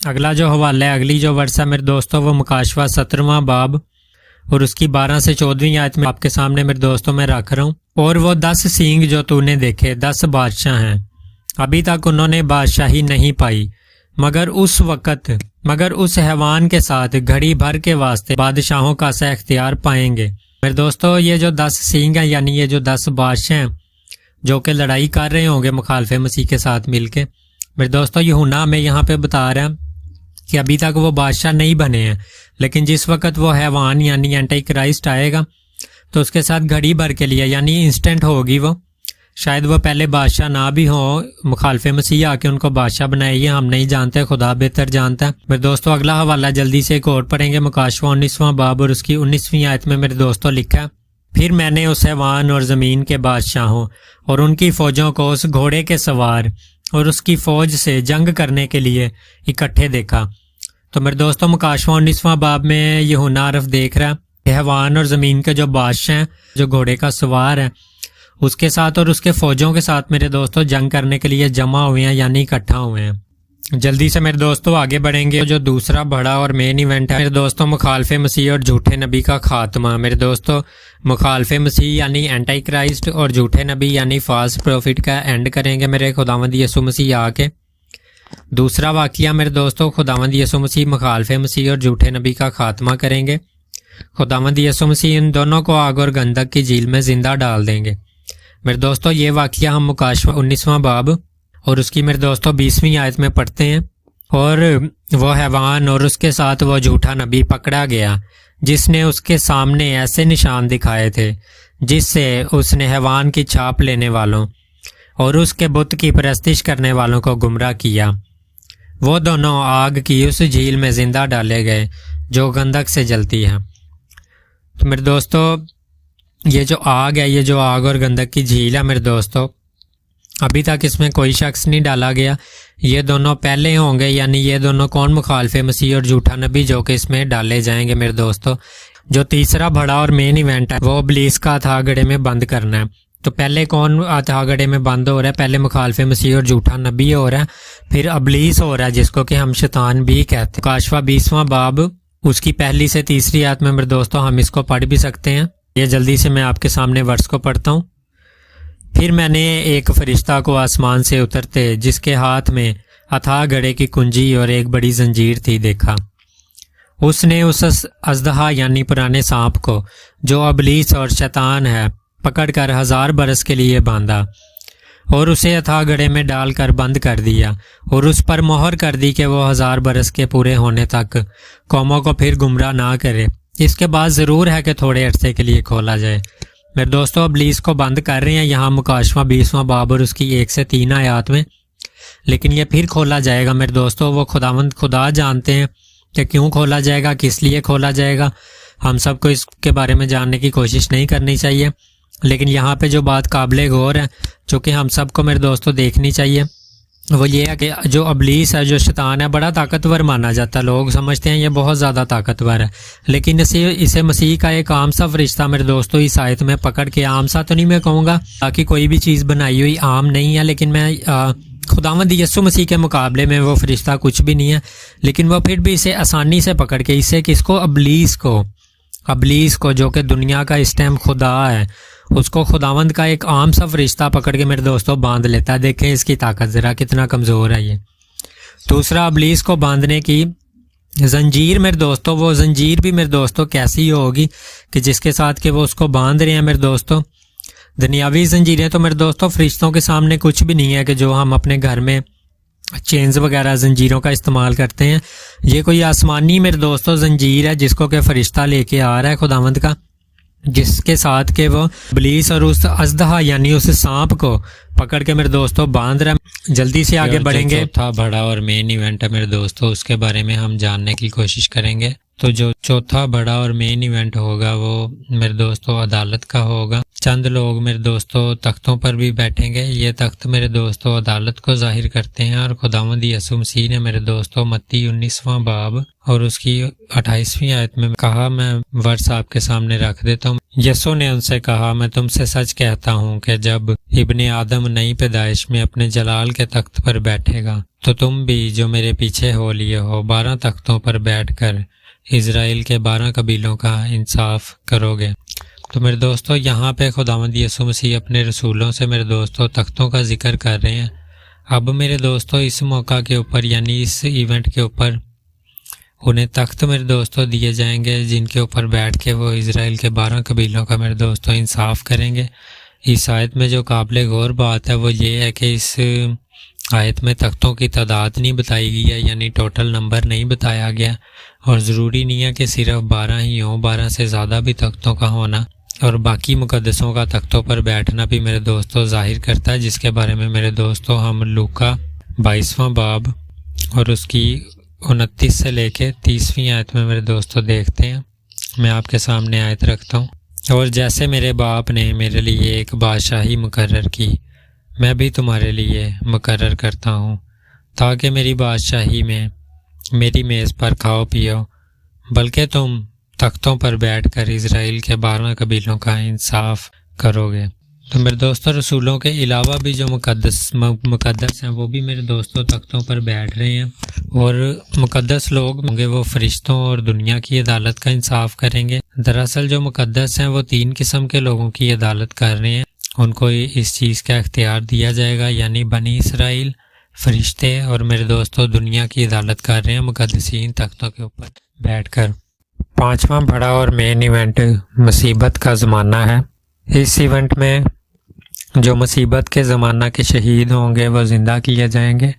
اگلا جو حوالہ ہے، اگلی جو ورس ہے میرے دوستوں، وہ مکاشفہ 17واں باب اور اس کی 12 سے 14ویں آیت میں آپ کے سامنے میرے دوستوں میں رکھ رہا ہوں۔ اور وہ 10 سینگ جو تو نے دیکھے 10 بادشاہ ہیں، ابھی تک انہوں نے بادشاہی نہیں پائی، مگر اس حیوان کے ساتھ گھڑی بھر کے واسطے بادشاہوں کا سہ اختیار پائیں گے۔ میرے دوستو یہ جو 10 سینگ ہیں، یعنی یہ جو 10 بادشاہ ہیں جو کہ لڑائی کر رہے ہوں گے مخالف مسیح کے ساتھ مل کے، میرے دوستو یوحنا ہمیں یہاں پہ بتا رہا ہے کہ ابھی تک وہ بادشاہ نہیں بنے ہیں، لیکن جس وقت وہ حیوان یعنی اینٹی کرائسٹ آئے گا تو اس کے ساتھ گھڑی بھر کے لیے یعنی انسٹنٹ ہوگی، وہ شاید وہ پہلے بادشاہ نہ بھی ہوں، مخالف مسیح آ کے ان کو بادشاہ بنائے، یہ ہم نہیں جانتے، خدا بہتر جانتا ہے۔ میرے دوستو اگلا حوالہ جلدی سے ایک اور پڑھیں گے، مکاشفہ 19واں باب اور اس کی 19ویں آیت میں میرے دوستو لکھا ہے، پھر میں نے اس حیوان اور زمین کے بادشاہوں اور ان کی فوجوں کو اس گھوڑے کے سوار اور اس کی فوج سے جنگ کرنے کے لیے اکٹھے دیکھا۔ تو میرے دوستو مکاشفہ 19واں باب میں یوحنا عرف دیکھ رہا ہے حیوان اور زمین کے جو بادشاہ ہیں، جو گھوڑے کا سوار ہے، اس کے ساتھ اور اس کے فوجوں کے ساتھ میرے دوستو جنگ کرنے کے لیے جمع ہوئے ہیں، یعنی اکٹھا ہوئے ہیں۔ جلدی سے میرے دوستو آگے بڑھیں گے۔ جو دوسرا بڑا اور مین ایونٹ ہے میرے دوستو، مخالف مسیح اور جھوٹے نبی کا خاتمہ۔ میرے دوستو مخالف مسیح یعنی اینٹی کرائسٹ اور جھوٹے نبی یعنی فالس پروفٹ کا اینڈ کریں گے میرے خداوند یسوع مسیح آ کے۔ دوسرا واقعہ میرے دوستو، خداوند یسوع مسیح مخالف مسیح اور جھوٹے نبی کا خاتمہ کریں گے۔ خداوند یسوع مسیح ان دونوں کو آگ اور گندک کی جھیل میں زندہ ڈال دیں گے۔ میرے دوستو یہ واقعہ ہم مکاشفہ 19واں باب اور اس کی میرے دوستو 20ویں آیت میں پڑھتے ہیں، اور وہ حیوان اور اس کے ساتھ وہ جھوٹا نبی پکڑا گیا جس نے اس کے سامنے ایسے نشان دکھائے تھے جس سے اس نے حیوان کی چھاپ لینے والوں اور اس کے بت کی پرستش کرنے والوں کو گمراہ کیا۔ وہ دونوں آگ کی اس جھیل میں زندہ ڈالے گئے جو گندک سے جلتی ہے۔ تو میرے دوستو یہ جو آگ ہے، یہ جو آگ اور گندک کی جھیل ہے میرے دوستو، ابھی تک اس میں کوئی شخص نہیں ڈالا گیا، یہ دونوں پہلے ہوں گے، یعنی یہ دونوں کون؟ مخالف مسیح اور جھوٹا نبی، جو کہ اس میں ڈالے جائیں گے میرے دوستو۔ جو تیسرا بڑا اور مین ایونٹ ہے وہ ابلیس کا اتھا گڑھے میں بند کرنا ہے۔ تو پہلے کون اتھا گڑھے میں بند ہو رہا ہے؟ پہلے مخالف مسیح اور جھوٹا نبی ہو رہا ہے، پھر ابلیس ہو رہا ہے جس کو کہ ہم شیطان بھی کہتے ہیں۔ مکاشفہ 20واں باب اس کی پہلی سے تیسری آیت میں میرے دوستو ہم اس کو پڑھ بھی سکتے ہیں۔ یہ جلدی سے میں آپ کے سامنے ورس کو پڑھتا ہوں۔ پھر میں نے ایک فرشتہ کو آسمان سے اترتے جس کے ہاتھ میں اتھا گڑھے کی کنجی اور ایک بڑی زنجیر تھی دیکھا۔ اس نے اس اژدہا یعنی پرانے سانپ کو جو ابلیس اور شیطان ہے پکڑ کر 1000 برس کے لیے باندھا اور اسے اتھا گڑھے میں ڈال کر بند کر دیا اور اس پر مہر کر دی کہ وہ 1000 برس کے پورے ہونے تک قوموں کو پھر گمراہ نہ کرے۔ اس کے بعد ضرور ہے کہ تھوڑے عرصے کے لیے کھولا جائے۔ میرے دوستو ابلیس کو بند کر رہے ہیں یہاں مکاشفہ 20واں باب اور اس کی 1 سے 3 آیات میں، لیکن یہ پھر کھولا جائے گا میرے دوستو۔ وہ خداوند خدا جانتے ہیں کہ کیوں کھولا جائے گا، کس لیے کھولا جائے گا۔ ہم سب کو اس کے بارے میں جاننے کی کوشش نہیں کرنی چاہیے، لیکن یہاں پہ جو بات قابل غور ہے جو کہ ہم سب کو میرے دوستو دیکھنی چاہیے، وہ یہ ہے کہ جو ابلیس ہے، جو شیطان ہے، بڑا طاقتور مانا جاتا ہے۔ لوگ سمجھتے ہیں یہ بہت زیادہ طاقتور ہے، لیکن اسے مسیح کا ایک عام سا فرشتہ میرے دوستو اس آیت میں پکڑ کے، عام سا تو نہیں میں کہوں گا تاکہ کوئی بھی چیز بنائی ہوئی عام نہیں ہے، لیکن میں خداوند یسوع مسیح کے مقابلے میں وہ فرشتہ کچھ بھی نہیں ہے، لیکن وہ پھر بھی اسے آسانی سے پکڑ کے، اسے کس کو؟ ابلیس کو جو کہ دنیا کا اس ٹائم خدا ہے، اس کو خداوند کا ایک عام سا فرشتہ پکڑ کے میرے دوستو باندھ لیتا ہے۔ دیکھیں اس کی طاقت ذرا کتنا کمزور ہے یہ۔ دوسرا ابلیس کو باندھنے کی زنجیر میرے دوستو، وہ زنجیر بھی میرے دوستو کیسی ہوگی کہ جس کے ساتھ کہ وہ اس کو باندھ رہے ہیں میرے دوستو۔ دنیاوی زنجیریں تو میرے دوستو فرشتوں کے سامنے کچھ بھی نہیں ہے کہ جو ہم اپنے گھر میں چینز وغیرہ زنجیروں کا استعمال کرتے ہیں۔ یہ کوئی آسمانی میرے دوستو زنجیر ہے جس کو کہ فرشتہ لے کے آ رہا ہے خداوند کا، جس کے ساتھ کہ وہ ابلیس اور اس اژدہا یعنی اس سانپ کو پکڑ کے میرے دوستو باندھ رہا ہے۔ جلدی سے آگے بڑھیں گے۔ چوتھا بڑا اور مین ایونٹ ہے میرے دوستو، اس کے بارے میں ہم جاننے کی کوشش کریں گے۔ تو جو چوتھا بڑا اور مین ایونٹ ہوگا وہ میرے دوستوں عدالت کا ہوگا۔ چند لوگ میرے دوستوں تختوں پر بھی بیٹھیں گے۔ یہ تخت میرے دوستوں عدالت کو ظاہر کرتے ہیں، اور خداوند یسوع مسیح نے میرے دوستوں متی 19واں باب اور اس کی 28ویں آیت میں کہا، میں ورس آپ کے سامنے رکھ دیتا ہوں۔ یسوع نے ان سے کہا، میں تم سے سچ کہتا ہوں کہ جب ابن آدم نئی پیدائش میں اپنے جلال کے تخت پر بیٹھے گا تو تم بھی جو میرے پیچھے ہو لیے ہو 12 تختوں پر بیٹھ کر اسرائیل کے 12 قبیلوں کا انصاف کرو گے۔ تو میرے دوستو یہاں پہ خداوند یسوع مسیح اپنے رسولوں سے میرے دوستو تختوں کا ذکر کر رہے ہیں۔ اب میرے دوستو اس موقع کے اوپر یعنی اس ایونٹ کے اوپر انہیں تخت میرے دوستو دیے جائیں گے جن کے اوپر بیٹھ کے وہ اسرائیل کے 12 قبیلوں کا میرے دوستو انصاف کریں گے۔ اس آیت میں جو قابل غور بات ہے وہ یہ ہے کہ اس آیت میں تختوں کی تعداد نہیں بتائی گئی ہے، یعنی ٹوٹل نمبر نہیں بتایا گیا، اور ضروری نہیں ہے کہ صرف 12 ہی ہوں، 12 سے زیادہ بھی تختوں کا ہونا اور باقی مقدسوں کا تختوں پر بیٹھنا بھی میرے دوستوں ظاہر کرتا ہے، جس کے بارے میں میرے دوستوں ہم لوکا 22واں باب اور اس کی 29 سے لے کے 30ویں آیت میں میرے دوستوں دیکھتے ہیں۔ میں آپ کے سامنے آیت رکھتا ہوں۔ اور جیسے میرے باپ نے میرے لیے ایک بادشاہی مقرر کی، میں بھی تمہارے لیے مقرر کرتا ہوں، تاکہ میری بادشاہی میں میری میز پر کھاؤ پیو، بلکہ تم تختوں پر بیٹھ کر اسرائیل کے 12 قبیلوں کا انصاف کرو گے۔ تو میرے دوستوں رسولوں کے علاوہ بھی جو مقدس ہیں وہ بھی میرے دوستوں تختوں پر بیٹھ رہے ہیں، اور مقدس لوگ ہوں گے وہ فرشتوں اور دنیا کی عدالت کا انصاف کریں گے۔ دراصل جو مقدس ہیں وہ 3 قسم کے لوگوں کی عدالت کر رہے ہیں، ان کو اس چیز کا اختیار دیا جائے گا، یعنی بنی اسرائیل، فرشتے اور میرے دوستوں دنیا کی عدالت کر رہے ہیں مقدسین تختوں کے اوپر بیٹھ کر۔ 5واں بڑا اور مین ایونٹ مصیبت کا زمانہ ہے۔ اس ایونٹ میں جو مصیبت کے زمانہ کے شہید ہوں گے وہ زندہ کیے جائیں گے۔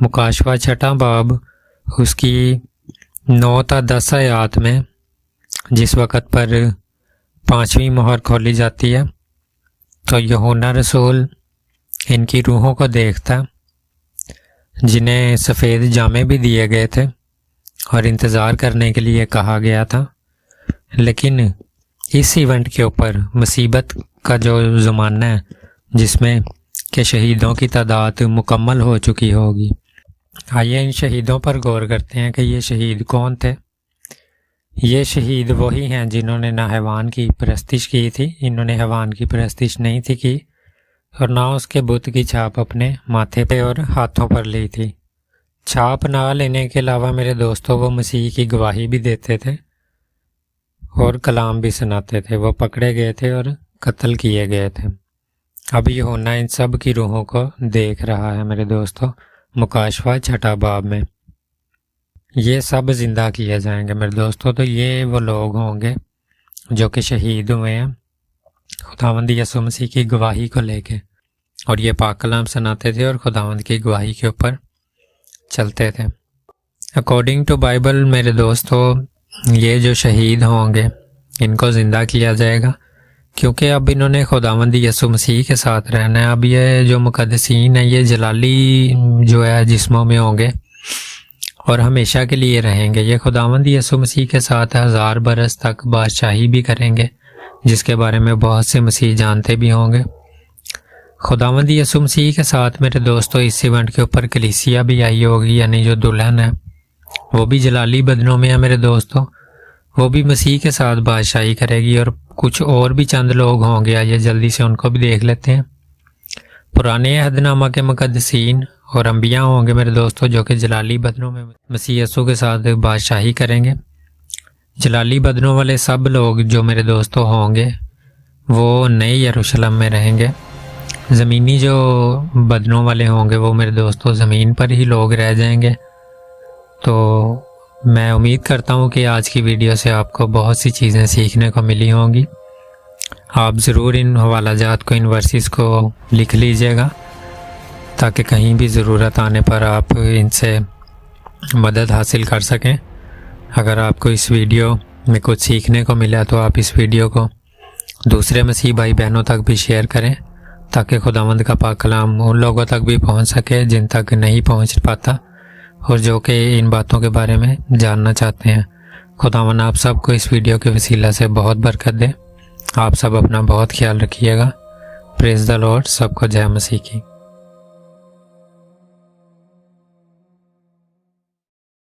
مکاشفہ 6واں باب اس کی 9 تا 10 آیات میں جس وقت پر 5ویں مہر کھولی جاتی ہے تو یوحنا رسول ان کی روحوں کو دیکھتا، جنہیں سفید جامے بھی دیے گئے تھے اور انتظار کرنے کے لیے کہا گیا تھا، لیکن اس ایونٹ کے اوپر مصیبت کا جو زمانہ ہے جس میں کہ شہیدوں کی تعداد مکمل ہو چکی ہوگی۔ آئیے ان شہیدوں پر غور کرتے ہیں کہ یہ شہید کون تھے۔ یہ شہید وہی ہیں جنہوں نے نہ حیوان کی پرستش کی تھی، انہوں نے حیوان کی پرستش نہیں تھی کی، اور نہ اس کے بت کی چھاپ اپنے ماتھے پہ اور ہاتھوں پر لی تھی۔ چھاپ نہ لینے کے علاوہ میرے دوستوں وہ مسیح کی گواہی بھی دیتے تھے اور کلام بھی سناتے تھے۔ وہ پکڑے گئے تھے اور قتل کیے گئے تھے۔ اب یوحنا ان سب کی روحوں کو دیکھ رہا ہے میرے دوستوں مکاشفہ 6 باب میں۔ یہ سب زندہ کیے جائیں گے میرے دوستوں۔ تو یہ وہ لوگ ہوں گے جو کہ شہید ہوئے ہیں خداوند یسوع مسیح کی گواہی کو لے کے، اور یہ پاک کلام سناتے تھے اور خداوند کی گواہی کے اوپر چلتے تھے۔ اکارڈنگ ٹو بائبل میرے دوستو یہ جو شہید ہوں گے ان کو زندہ کیا جائے گا، کیونکہ اب انہوں نے خداوند یسوع مسیح کے ساتھ رہنا ہے۔ اب یہ جو مقدسین ہیں یہ جلالی جو ہے جسموں میں ہوں گے اور ہمیشہ کے لیے رہیں گے۔ یہ خداوند یسوع مسیح کے ساتھ 1000 برس تک بادشاہی بھی کریں گے، جس کے بارے میں بہت سے مسیح جانتے بھی ہوں گے۔ خداوند یسوع مسیح کے ساتھ میرے دوستو اس ایونٹ کے اوپر کلیسیا بھی آئی ہوگی، یعنی جو دلہن ہے وہ بھی جلالی بدنوں میں ہے میرے دوستو، وہ بھی مسیح کے ساتھ بادشاہی کرے گی، اور کچھ اور بھی چند لوگ ہوں گے، آئیے جلدی سے ان کو بھی دیکھ لیتے ہیں۔ پرانے عہد نامہ کے مقدسین اور انبیاء ہوں گے میرے دوستو جو کہ جلالی بدنوں میں مسیح یسوع کے ساتھ بادشاہی کریں گے۔ جلالی بدنوں والے سب لوگ جو میرے دوستو ہوں گے وہ نئے یروشلم میں رہیں گے۔ زمینی جو بدنوں والے ہوں گے وہ میرے دوستو زمین پر ہی لوگ رہ جائیں گے۔ تو میں امید کرتا ہوں کہ آج کی ویڈیو سے آپ کو بہت سی چیزیں سیکھنے کو ملی ہوں گی۔ آپ ضرور ان حوالہ جات کو، ان ورسز کو لکھ لیجئے گا تاکہ کہیں بھی ضرورت آنے پر آپ ان سے مدد حاصل کر سکیں۔ اگر آپ کو اس ویڈیو میں کچھ سیکھنے کو ملا تو آپ اس ویڈیو کو دوسرے مسیح بھائی بہنوں تک بھی شیئر کریں تاکہ خداوند کا پاک کلام ان لوگوں تک بھی پہنچ سکے جن تک نہیں پہنچ پاتا اور جو کہ ان باتوں کے بارے میں جاننا چاہتے ہیں۔ خداوند آپ سب کو اس ویڈیو کے وسیلہ سے بہت برکت دے۔ آپ سب اپنا بہت خیال رکھیے گا۔ پریز دا لارڈ، سب کو جے مسیح کی۔